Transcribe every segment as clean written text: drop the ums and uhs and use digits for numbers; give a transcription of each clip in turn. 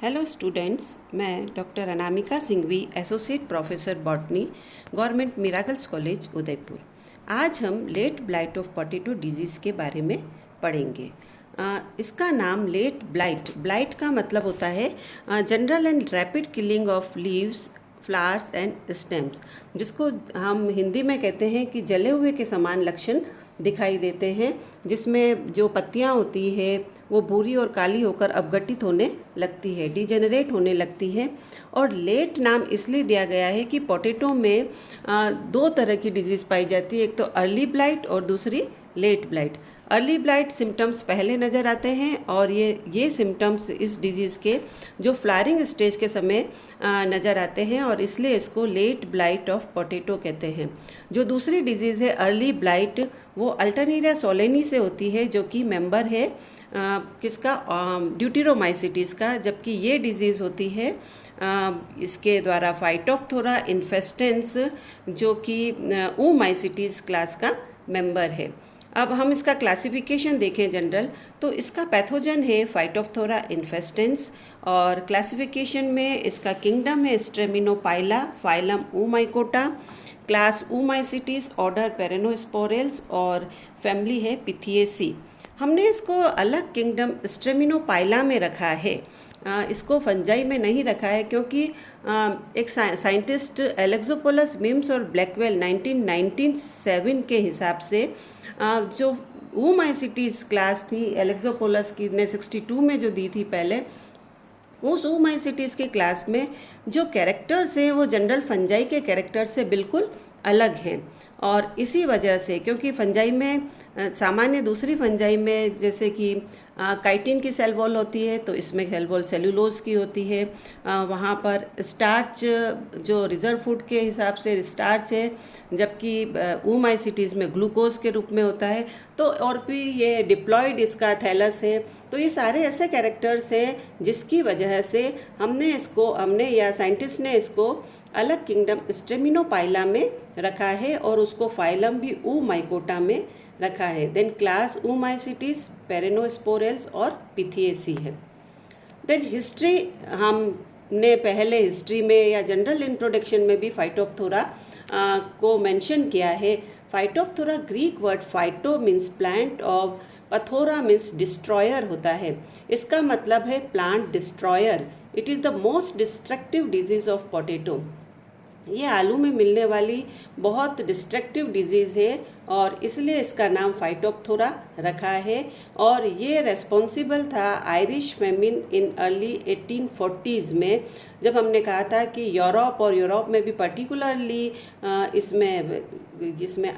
Hello students, मैं doctor Anamika Singhvi, associate professor botany, government miracles college Udaipur. आज हम late blight of potato disease के बारे में पढ़ेंगे। इसका नाम लेट ब्लाइट का मतलब होता है general and rapid killing of leaves, flowers and stems, जिसको हम हिंदी में कहते हैं कि जले हुए के समान लक्षण दिखाई देते हैं, जिसमें जो पत्तियां होती है वो भूरी और काली होकर अपघटित होने लगती है, डिजेनरेट होने लगती है। और लेट नाम इसलिए दिया गया है कि पोटैटो में दो तरह की डिजीज़ पाई जाती है, एक तो अर्ली ब्लाइट और दूसरी late blight. Early blight symptoms पहले नज़र आते हैं और ये सिम्टम्स इस डिजीज़ के जो फ्लावरिंग स्टेज के समय नज़र आते हैं, और इसलिए इसको लेट ब्लाइट ऑफ पोटैटो कहते हैं। जो दूसरी डिजीज़ है अर्ली ब्लाइट, वो अल्टरनेरिया सोलेनी से होती है, जो कि मेंबर है किसका, ड्यूटेरोमाइसिटीज़ का। जबकि ये डिजीज़ होती है इसके द्वारा फाइटोप्थोरा इन्फेस्टेंस, जो कि ओमाइसिटीज़ क्लास का मेंबर है। अब हम इसका क्लासिफिकेशन देखें जनरल, तो इसका पैथोजन है फाइटोप्थोरा इन्फेस्टेंस, और क्लासिफिकेशन में इसका किंगडम है स्ट्रेमिनोपाइला, फाइलम ओमाइकोटा, क्लास ओमाइसिटीज, ऑर्डर पेरेनोस्पोरेल्स, और फैमिली है पिथिएसी। हमने इसको अलग किंगडम स्ट्रेमिनोपाइला में रखा है, इसको फंजाई में नहीं रखा है, क्योंकि एक साइंटिस्ट एलेक्सोपोलस मिम्स और ब्लैकवेल 1997 के हिसाब से जो ओमाइसिटीज़ क्लास थी एलेक्सोपोलस की ने 62 में जो दी थी पहले, उस ओमाइसिटीज़ के क्लास में जो कैरेक्टर्स हैं वो जनरल फंजाई के कैरेक्टर से बिल्कुल अलग हैं। और इसी वजह से, क्योंकि फंजाई में सामान्य दूसरी फंजाई में जैसे कि काइटिन की सेल वॉल होती है, तो इसमें सेल वॉल सेलुलोज की होती है। वहाँ पर स्टार्च जो रिजर्व फूड के हिसाब से स्टार्च है, जबकि ओमाइसिटीज़ में ग्लूकोज के रूप में होता है। तो और भी ये डिप्लॉयड इसका थैलस है। तो ये सारे ऐसे कैरेक्टर्स हैं जिसकी वजह से हमने या साइंटिस्ट ने इसको अलग किंगडम स्ट्रेमिनोपाइला में रखा है, और उसको फाइलम भी ओमाइकोटा में रखा है। देन क्लास ओमाइसिटीज, पेरेनोस्पोरेल्स और पिथिएसी है। देन हिस्ट्री, हमने पहले हिस्ट्री में या जनरल इंट्रोडक्शन में भी फाइटोप्थोरा को मेंशन किया है। Phytophthora Greek word phyto means plant, और पथोरा मीन्स डिस्ट्रॉयर होता है। इसका मतलब है plant destroyer. It is the most destructive disease of potato. ये आलू में मिलने वाली बहुत डिस्ट्रक्टिव डिजीज़ है, और इसलिए इसका नाम फाइटोप्थोरा रखा है। और ये रेस्पॉन्सिबल था Irish feminine in early 1840s में, जब हमने कहा था कि यूरोप में भी पर्टिकुलरली इसमें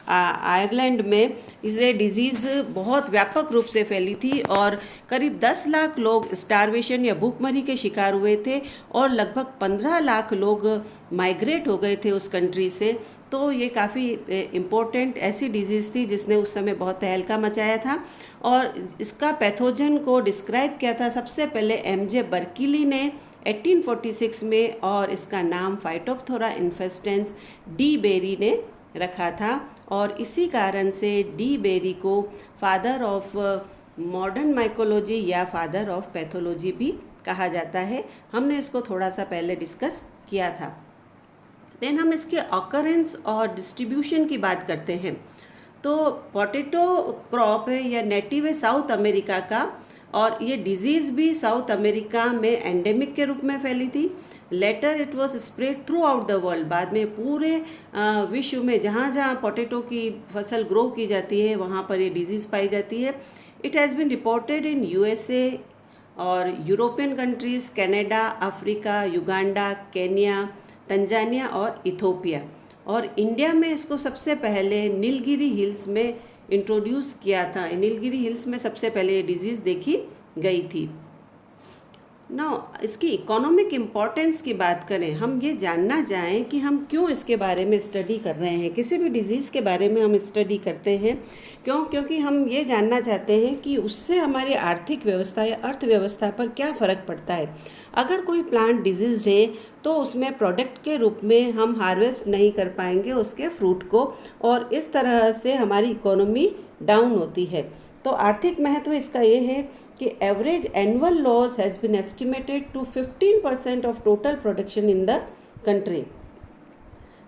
आयरलैंड में इसे डिजीज़ बहुत व्यापक रूप से फैली थी, और करीब 10 लाख लोग स्टारवेशन या भूखमरी के शिकार हुए थे, और लगभग 15 लाख लोग माइग्रेट हो गए थे उस कंट्री से। तो ये काफ़ी इम्पोर्टेंट ऐसी डिजीज़ थी जिसने उस समय बहुत तहलका मचाया था। और इसका पैथोजन को डिस्क्राइब किया था सबसे पहले एमजे बर्किली ने 1846 में, और इसका नाम फाइटोप्थोरा इन्फेस्टेंस डी बेरी ने रखा था। और इसी कारण से डी बेरी को फादर ऑफ मॉडर्न माइकोलॉजी या फादर ऑफ पैथोलॉजी भी कहा जाता है। हमने इसको थोड़ा सा पहले डिस्कस किया था। देन हम इसके ऑकरेंस और डिस्ट्रीब्यूशन की बात करते हैं। तो पोटैटो क्रॉप है या नेटिव है साउथ अमेरिका का, और ये डिजीज़ भी साउथ अमेरिका में एंडेमिक के रूप में फैली थी। Later it was spread throughout the world. बाद में पूरे विश्व में जहाँ जहाँ पोटैटो की फसल ग्रो की जाती है वहाँ पर ये डिजीज़ पाई जाती है। It has been reported in USA और European countries, Canada, Africa, Uganda, Kenya, Tanzania और इथोपिया। और इंडिया में इसको सबसे पहले नीलगिरी हिल्स में इंट्रोड्यूस किया था। नीलगिरी हिल्स में सबसे पहले ये डिजीज़ देखी गई थी। ना इसकी इकोनॉमिक इम्पॉर्टेंस की बात करें, हम ये जानना चाहें कि हम क्यों इसके बारे में स्टडी कर रहे हैं। किसी भी डिजीज़ के बारे में हम स्टडी करते हैं क्योंकि हम ये जानना चाहते हैं कि उससे हमारी आर्थिक व्यवस्था या अर्थव्यवस्था पर क्या फ़र्क पड़ता है। अगर कोई प्लांट डिजीज़ है तो उसमें प्रोडक्ट के रूप में हम हार्वेस्ट नहीं कर पाएंगे उसके फ्रूट को, और इस तरह से हमारी इकोनॉमी डाउन होती है। तो आर्थिक महत्व इसका ये है कि average annual loss has been estimated to 15% of total production in the country.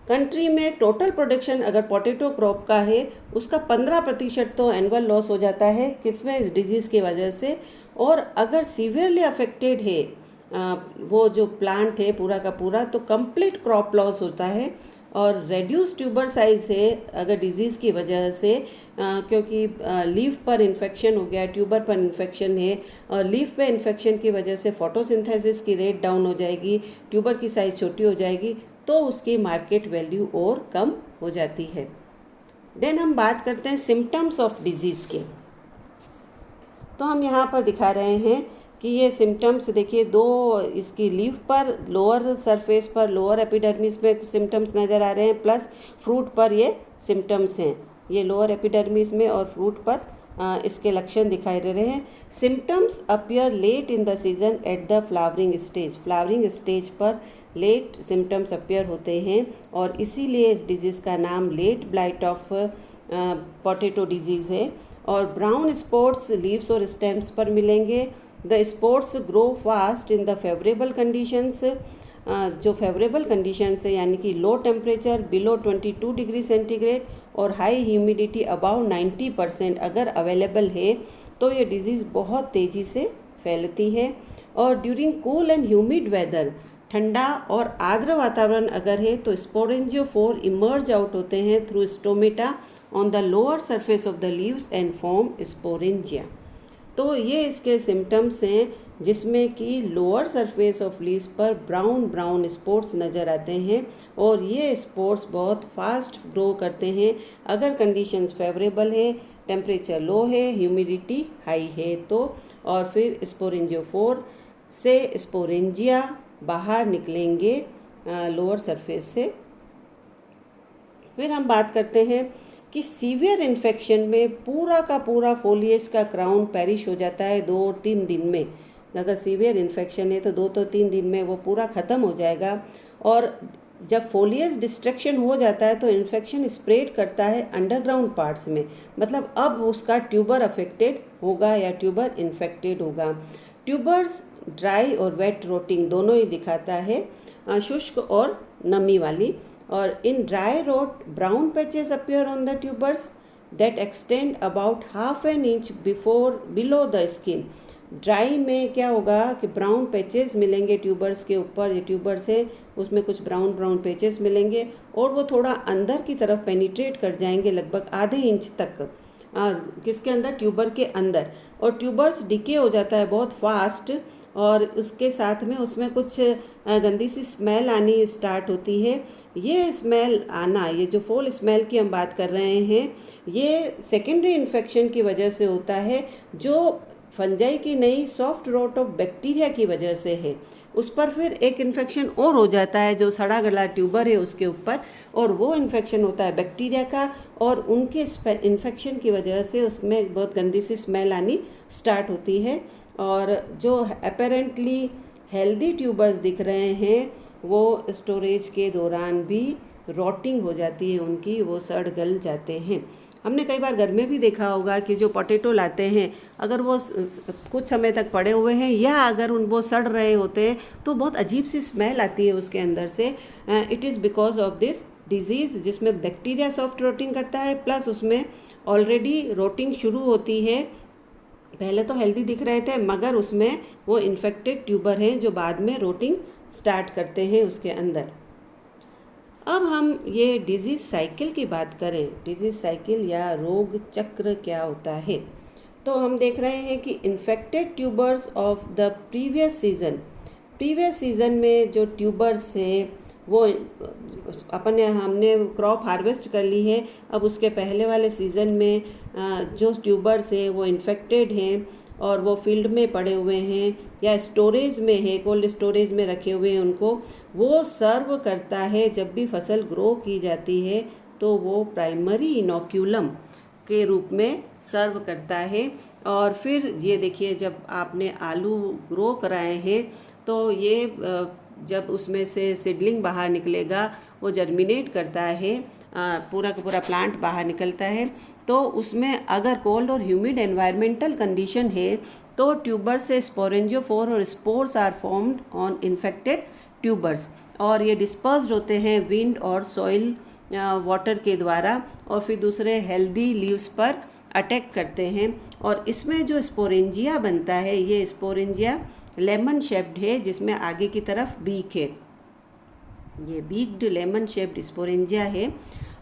Country में टोटल प्रोडक्शन अगर पोटैटो क्रॉप का है उसका 15% तो एनुअल लॉस हो जाता है, किसमें, इस डिजीज़ की वजह से। और अगर सीवियरली अफेक्टेड है वो जो प्लांट है पूरा का पूरा, तो कंप्लीट क्रॉप लॉस होता है। और रेड्यूस ट्यूबर साइज है अगर डिजीज़ की वजह से, क्योंकि लीफ पर इन्फेक्शन हो गया, ट्यूबर पर इन्फेक्शन है, और लीफ पे इन्फेक्शन की वजह से फोटोसिंथेसिस की रेट डाउन हो जाएगी, ट्यूबर की साइज़ छोटी हो जाएगी, तो उसकी मार्केट वैल्यू और कम हो जाती है। देन हम बात करते हैं सिम्टम्स ऑफ डिजीज़ के। तो हम यहाँ पर दिखा रहे हैं कि ये सिम्टम्स देखिए, दो इसकी लीफ पर लोअर सरफेस पर, लोअर एपिडर्मिस में सिम्टम्स नज़र आ रहे हैं, प्लस फ्रूट पर ये सिम्टम्स हैं, ये लोअर एपिडर्मिस में और फ्रूट पर इसके लक्षण दिखाई दे रहे हैं। Symptoms appear late in the season at the flowering stage. Flowering stage पर लेट सिम्टम्स अपीयर होते हैं और इसीलिए इस डिजीज़ का नाम late blight of potato disease है। और ब्राउन स्पॉट्स लीव्स और स्टेम्स पर मिलेंगे। The spots grow fast in the favourable conditions. जो फेवरेबल कंडीशंस है यानी कि low temperature below 22 degree centigrade और हाई ह्यूमिडिटी अबाउ 90% अगर अवेलेबल है तो ये डिजीज़ बहुत तेज़ी से फैलती है। और during cool and humid weather, ठंडा और आर्द्र वातावरण अगर है तो स्पोरेंजियोफोर इमर्ज आउट होते हैं through stomata on the lower surface of the leaves and form sporangia. तो ये इसके सिम्टम्स हैं जिसमें कि लोअर सरफेस ऑफ लीव्स पर ब्राउन ब्राउन स्पॉट्स नज़र आते हैं और ये स्पॉट्स बहुत फास्ट ग्रो करते हैं अगर कंडीशंस फेवरेबल है, टेम्परेचर लो है, ह्यूमिडिटी हाई है तो। और फिर स्पोरेंजियोफोर से स्पोरेंजिया बाहर निकलेंगे लोअर सरफेस से। फिर हम बात करते हैं कि सीवियर इन्फेक्शन में पूरा का पूरा फोलिएज का क्राउन पेरिश हो जाता है 2 और 3 दिन में। अगर सीवियर इन्फेक्शन है तो 2 तो 3 दिन में वो पूरा ख़त्म हो जाएगा। और जब फोलिएज डिस्ट्रक्शन हो जाता है तो इन्फेक्शन स्प्रेड करता है अंडरग्राउंड पार्ट्स में, मतलब अब उसका ट्यूबर अफेक्टेड होगा या ट्यूबर इन्फेक्टेड होगा। ट्यूबर्स ड्राई और वेट रोटिंग दोनों ही दिखाता है, शुष्क और नमी वाली। और in dry rot brown patches appear on the tubers that extend about half an inch below the skin. Dry में क्या होगा कि ब्राउन पैचेस मिलेंगे ट्यूबर्स के ऊपर, ये ट्यूबर्स है उसमें कुछ ब्राउन ब्राउन पैचेस मिलेंगे और वो थोड़ा अंदर की तरफ पेनिट्रेट कर जाएंगे लगभग आधे इंच तक, किसके अंदर, ट्यूबर के अंदर। और ट्यूबर्स डिके हो जाता है बहुत फास्ट और उसके साथ में उसमें कुछ गंदी सी स्मेल आनी स्टार्ट होती है। ये स्मेल आना, ये जो फोल स्मेल की हम बात कर रहे हैं, ये सेकेंडरी इन्फेक्शन की वजह से होता है जो फंजाई की नई सॉफ्ट रोट ऑफ बैक्टीरिया की वजह से है। उस पर फिर एक इन्फेक्शन और हो जाता है जो सड़ा गला ट्यूबर है उसके ऊपर, और वो इन्फेक्शन होता है बैक्टीरिया का और उनके इन्फेक्शन की वजह से उसमें बहुत गंदी सी स्मेल आनी स्टार्ट होती है। और जो अपेरेंटली हेल्दी ट्यूबर्स दिख रहे हैं वो स्टोरेज के दौरान भी रॉटिंग हो जाती है उनकी, वो सड़ गल जाते हैं। हमने कई बार घर में भी देखा होगा कि जो पोटैटो लाते हैं अगर वो कुछ समय तक पड़े हुए हैं या अगर वो सड़ रहे होते हैं तो बहुत अजीब सी स्मेल आती है उसके अंदर से। It is because of this disease जिसमें बैक्टीरिया सॉफ्ट रोटिंग करता है, प्लस उसमें ऑलरेडी रोटिंग शुरू होती है। पहले तो हेल्दी दिख रहे थे मगर उसमें वो इन्फेक्टेड ट्यूबर हैं जो बाद में रोटिंग स्टार्ट करते हैं उसके अंदर। अब हम ये डिजीज़ साइकिल की बात करें, डिजीज़ साइकिल या रोग चक्र क्या होता है, तो हम देख रहे हैं कि infected tubers of the previous season में जो ट्यूबर्स हैं वो हमने क्रॉप हार्वेस्ट कर ली है, अब उसके पहले वाले सीज़न में जो ट्यूबर्स हैं वो इन्फेक्टेड हैं और वो फील्ड में पड़े हुए हैं या स्टोरेज में है, कोल्ड स्टोरेज में रखे हुए हैं, उनको वो सर्व करता है। जब भी फसल ग्रो की जाती है तो वो प्राइमरी इनोक्यूलम के रूप में सर्व करता है। और फिर ये देखिए जब आपने आलू ग्रो कराए हैं तो ये जब उसमें से सीडलिंग बाहर निकलेगा वो जर्मिनेट करता है पूरा का पूरा प्लांट बाहर निकलता है। तो उसमें अगर कोल्ड और ह्यूमिड एनवायरमेंटल कंडीशन है तो ट्यूबर्स से स्पोरेंजियोफोर और spores are formed on infected tubers, और ये डिस्पर्स्ड होते हैं विंड और सॉइल वाटर के द्वारा और फिर दूसरे हेल्दी लीव्स पर अटैक करते हैं। और इसमें जो स्पोरेंजिया बनता है ये स्पोरेंजिया लेमन शेप्ड है, जिसमें आगे की तरफ बीक है, ये बीक्ड लेमन शेप्ड स्पोरेंजिया है।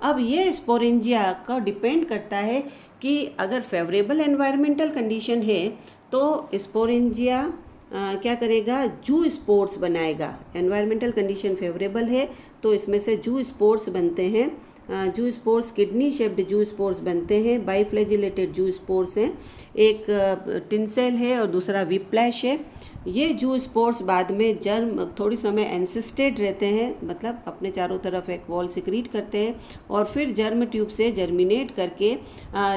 अब ये स्पोरेंजिया का डिपेंड करता है कि अगर फेवरेबल एनवायरमेंटल कंडीशन है तो स्पोरेंजिया क्या करेगा, जू स्पोर्स बनाएगा। एनवायरमेंटल कंडीशन फेवरेबल है तो इसमें से जू स्पोर्स बनते हैं। जू स्पोर्स किडनी शेप्ड जू स्पोर्स बनते हैं, बाइफ्लैजिलेटेड जू स्पोर्स हैं, एक टिंसेल है और दूसरा विप्लैश है। ये जू स्पोर्स बाद में जर्म थोड़ी समय एंसिस्टेड रहते हैं, मतलब अपने चारों तरफ एक वॉल सिक्रीट करते हैं और फिर जर्म ट्यूब से जर्मिनेट करके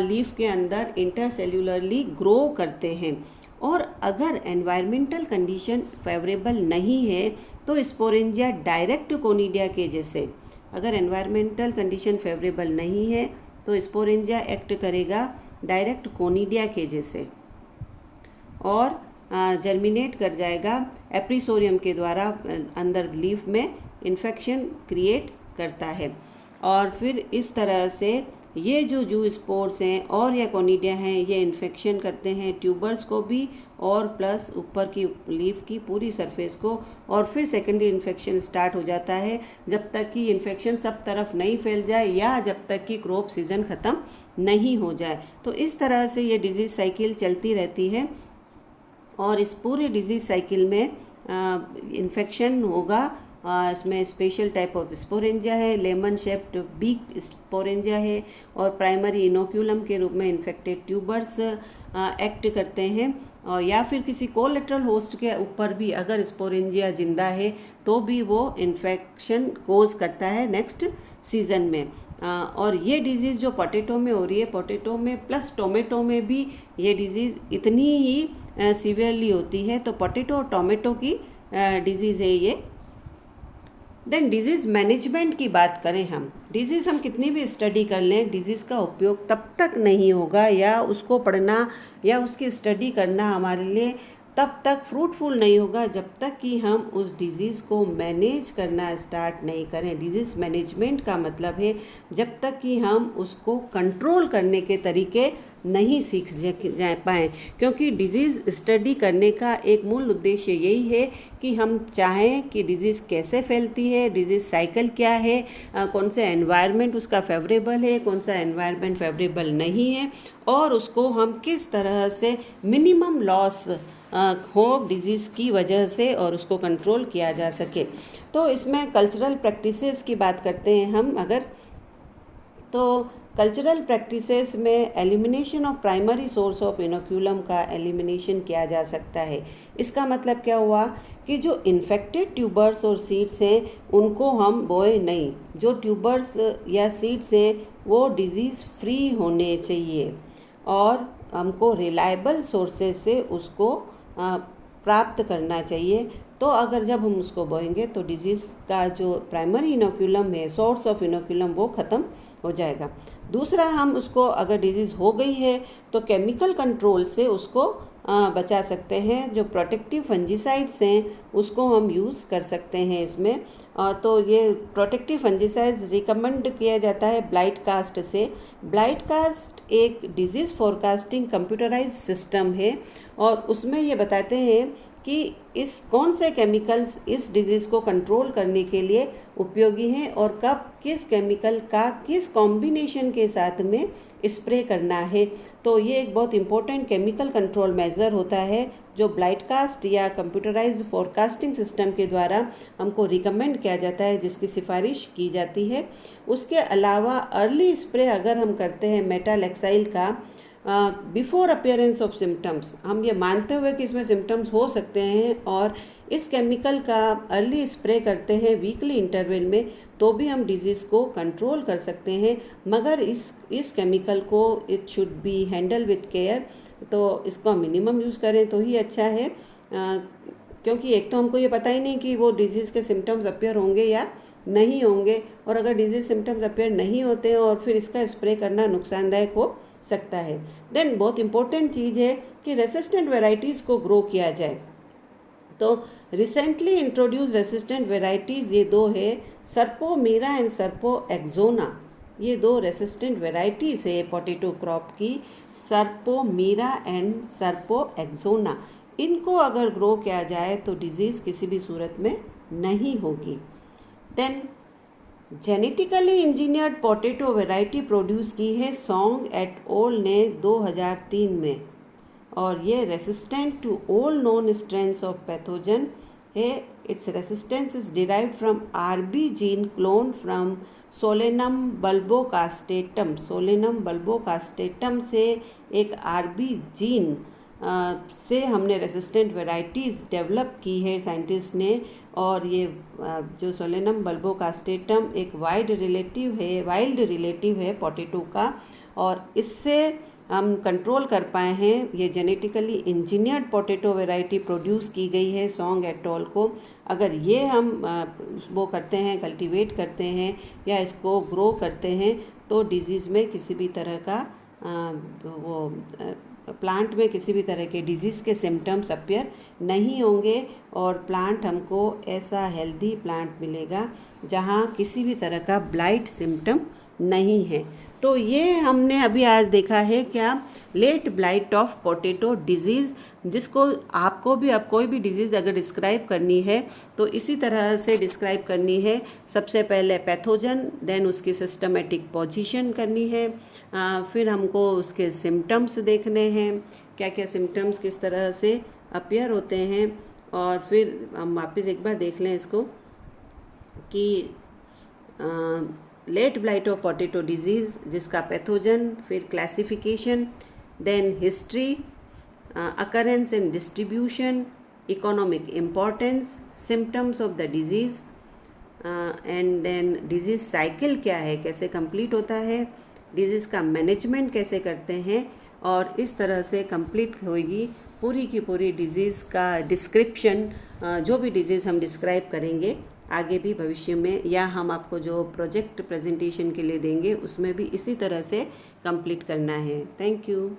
लीफ के अंदर इंटरसेल्युलरली ग्रो करते हैं। और अगर एनवायरमेंटल कंडीशन फेवरेबल नहीं है तो स्पोरेंजिया डायरेक्ट कोनिडिया के जैसे, अगर एनवायरमेंटल कंडीशन फेवरेबल नहीं है तो स्पोरेंजिया एक्ट करेगा डायरेक्ट कोनिडिया के जैसे और जर्मिनेट कर जाएगा एप्रीसोरियम के द्वारा, अंदर लीफ में इन्फेक्शन क्रिएट करता है। और फिर इस तरह से ये जो जू स्पोर्स हैं और या कोनिडिया हैं ये इन्फेक्शन करते हैं ट्यूबर्स को भी और प्लस ऊपर की लीफ की पूरी सरफेस को, और फिर सेकेंडरी इन्फेक्शन स्टार्ट हो जाता है जब तक कि इन्फेक्शन सब तरफ नहीं फैल जाए या जब तक कि क्रॉप सीजन ख़त्म नहीं हो जाए। तो इस तरह से ये डिजीज़ साइकिल चलती रहती है और इस पूरे डिजीज़ साइकिल में इन्फेक्शन होगा। इसमें स्पेशल टाइप ऑफ स्पोरेंजिया है, लेमन शेप्ड बीक स्पोरेंजिया है और प्राइमरी इनोक्यूलम के रूप में इन्फेक्टेड ट्यूबर्स एक्ट करते हैं। और या फिर किसी कोलेटरल होस्ट के ऊपर भी अगर स्पोरेंजिया जिंदा है तो भी वो इन्फेक्शन कोज करता है नेक्स्ट सीजन में। और ये डिज़ीज़ जो पोटैटो में हो रही है, पोटैटो में प्लस टोमेटो में भी ये डिज़ीज़ इतनी ही सीवियरली होती है। तो पोटैटो और टोमेटो की डिज़ीज़ है ये। देन डिजीज़ मैनेजमेंट की बात करें, हम डिजीज़ हम कितनी भी स्टडी कर लें, डिजीज़ का उपयोग तब तक नहीं होगा या उसको पढ़ना या उसकी स्टडी करना हमारे लिए तब तक फ्रूटफुल नहीं होगा जब तक कि हम उस डिज़ीज़ को मैनेज करना स्टार्ट नहीं करें। डिजीज़ मैनेजमेंट का मतलब है जब तक कि हम उसको कंट्रोल करने के तरीके नहीं सीख जा पाएँ, क्योंकि डिज़ीज़ स्टडी करने का एक मूल उद्देश्य यही है कि हम चाहें कि डिज़ीज़ कैसे फैलती है, डिज़ीज़ साइकिल क्या है, कौन सा एनवायरनमेंट उसका फेवरेबल है, कौन सा एनवायरनमेंट फेवरेबल नहीं है, और उसको हम किस तरह से मिनिमम लॉस हो डिज़ीज़ की वजह से और उसको कंट्रोल किया जा सके। तो इसमें कल्चरल प्रैक्टिसेस की बात करते हैं हम अगर, तो कल्चरल प्रैक्टिसेस में elimination of primary source of inoculum का एलिमिनेशन किया जा सकता है। इसका मतलब क्या हुआ कि जो इन्फेक्टेड ट्यूबर्स और सीड्स हैं उनको हम बोए नहीं, जो ट्यूबर्स या सीड्स हैं वो डिज़ीज़ फ्री होने चाहिए और हमको रिलायबल सोर्सेज से उसको प्राप्त करना चाहिए। तो अगर जब हम उसको बोएंगे तो डिज़ीज़ का जो प्राइमरी इनोक्यूलम है, सोर्स ऑफ इनोक्यूलम, वो ख़त्म हो जाएगा। दूसरा, हम उसको अगर डिजीज़ हो गई है तो केमिकल कंट्रोल से उसको बचा सकते हैं। जो प्रोटेक्टिव फंजीसाइड्स हैं उसको हम यूज़ कर सकते हैं इसमें। तो ये प्रोटेक्टिव फंजीसाइड्स रिकमेंड किया जाता है ब्लाइट कास्ट से। ब्लाइट कास्ट एक डिजीज़ फोरकास्टिंग कंप्यूटराइज सिस्टम है और उसमें ये बताते हैं कि इस कौन से केमिकल्स इस डिज़ीज़ को कंट्रोल करने के लिए उपयोगी हैं और कब किस केमिकल का किस कॉम्बिनेशन के साथ में स्प्रे करना है। तो ये एक बहुत इम्पोर्टेंट केमिकल कंट्रोल मेजर होता है जो ब्लाइटकास्ट या कंप्यूटराइज्ड फोरकास्टिंग सिस्टम के द्वारा हमको रिकमेंड किया जाता है, जिसकी सिफारिश की जाती है। उसके अलावा अर्ली स्प्रे अगर हम करते हैं मेटालेक्साइल का बिफोर अपीयरेंस ऑफ सिम्टम्स, हम ये मानते हुए कि इसमें सिम्टम्स हो सकते हैं और इस केमिकल का अर्ली स्प्रे करते हैं वीकली इंटरवल में, तो भी हम डिजीज़ को कंट्रोल कर सकते हैं। मगर इस केमिकल को it should be handle with care, तो इसको मिनिमम यूज़ करें तो ही अच्छा है, क्योंकि एक तो हमको ये पता ही नहीं कि वो डिजीज़ के सिम्टम्स अपीयर होंगे या नहीं होंगे, और अगर डिजीज सिम्टम्स अपीयर नहीं होते हैं और फिर इसका स्प्रे करना नुकसानदायक हो सकता है। देन बहुत इंपॉर्टेंट चीज़ है कि रेसिस्टेंट वेराइटीज़ को ग्रो किया जाए। तो रिसेंटली इंट्रोड्यूस रेसिस्टेंट वेराइटीज़ ये दो है, सर्पोमीरा एंड सर्पोएक्सोना। ये दो रेसिस्टेंट वेराइटीज़ है पोटैटो क्रॉप की, सर्पोमीरा एंड सर्पोएक्सोना। इनको अगर ग्रो किया जाए तो डिजीज़ किसी भी सूरत में नहीं होगी। Then genetically engineered potato variety produce की है सॉन्ग एट ओल ने 2003 में, और ये resistant to all known strains of pathogen है। Its resistance is derived from RB gene clone from Solanum bulbocastanum. Solanum bulbocastanum से एक आरबी जीन से हमने रेसिस्टेंट वेराइटीज़ डेवलप की है साइंटिस्ट ने। और ये जो सोलेनम बल्बोकास्टेटम एक वाइल्ड रिलेटिव है पोटैटो का, और इससे हम कंट्रोल कर पाए हैं। ये genetically engineered potato variety produce की गई है सॉन्ग एट ऑल को। अगर ये हम वो करते हैं, कल्टीवेट करते हैं या इसको ग्रो करते हैं, तो डिजीज़ में किसी भी तरह का प्लांट में किसी भी तरह के डिजीज़ के सिम्टम्स अपीयर नहीं होंगे, और प्लांट हमको ऐसा हेल्दी प्लांट मिलेगा जहाँ किसी भी तरह का ब्लाइट सिम्टम नहीं है। तो ये हमने अभी आज देखा है क्या, late blight of potato disease, जिसको आपको भी, अब कोई भी डिजीज़ अगर डिस्क्राइब करनी है तो इसी तरह से डिस्क्राइब करनी है। सबसे पहले पैथोजन, देन उसकी सिस्टमेटिक पोजीशन करनी है, फिर हमको उसके सिम्टम्स देखने हैं, क्या क्या सिम्टम्स किस तरह से अपीयर होते हैं, और फिर हम वापस एक बार देख लें इसको कि late blight of potato disease जिसका पैथोजन, फिर classification, then history, occurrence and distribution, economic importance, symptoms of the disease, and then disease cycle क्या है, कैसे कंप्लीट होता है, डिजीज़ का मैनेजमेंट कैसे करते हैं, और इस तरह से कंप्लीट होगी पूरी की पूरी डिजीज़ का डिस्क्रिप्शन। जो भी डिजीज़ हम डिस्क्राइब करेंगे आगे भी भविष्य में, या हम आपको जो प्रोजेक्ट प्रेजेंटेशन के लिए देंगे उसमें भी इसी तरह से कंप्लीट करना है। Thank you.